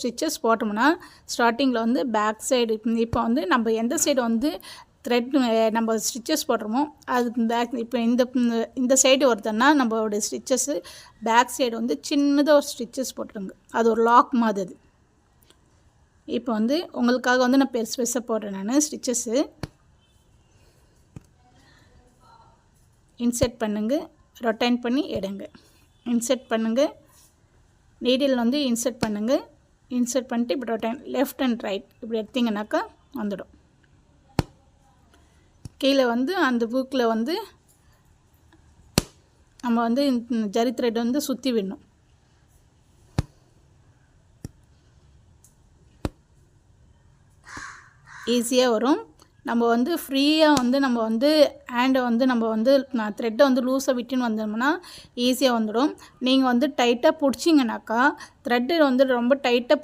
Stitches போட்டோம்னா ஸ்டார்டிங்கில் வந்து பேக் சைடு இப்போ வந்து நம்ம எந்த சைடு வந்து த்ரெட் நம்ம ஸ்டிச்சஸ் போடுறோமோ அது பேக் இப்போ இந்த சைடு ஒருத்தன்னா நம்மளோட ஸ்டிச்சஸ்ஸு பேக் சைடு வந்து சின்னதாக ஒரு ஸ்டிச்சஸ் போட்டுருங்க. அது ஒரு லாக் மாதிரி. இப்போ வந்து உங்களுக்காக வந்து நான் பெருசாக போடுறேன். நான் ஸ்டிச்சஸ்ஸு இன்செர்ட் பண்ணுங்க, ரொட்டேட் பண்ணி எடுங்க. இன்செர்ட் பண்ணுங்கள், நீடில் வந்து இன்செர்ட் பண்ணுங்கள். இன்செர்ட் பண்ணிட்டு இப்படி ரொட்டேட் லெஃப்ட் அண்ட் ரைட் இப்படி எடுத்திங்கனாக்கா வந்துடும். கீழே வந்து அந்த புக்கில் வந்து நம்ம வந்து ஜரி த்ரெட் வந்து சுற்றி விடணும். ஈஸியாக வரும். நம்ம வந்து ஃப்ரீயாக வந்து நம்ம வந்து ஹேண்டை வந்து நம்ம வந்து த்ரெட்டை வந்து லூஸாக விட்டுன்னு வந்தோம்னா ஈஸியாக வந்துடும். நீங்கள் வந்து டைட்டாக பிடிச்சிங்கனாக்கா த்ரெட்டு வந்து ரொம்ப டைட்டாக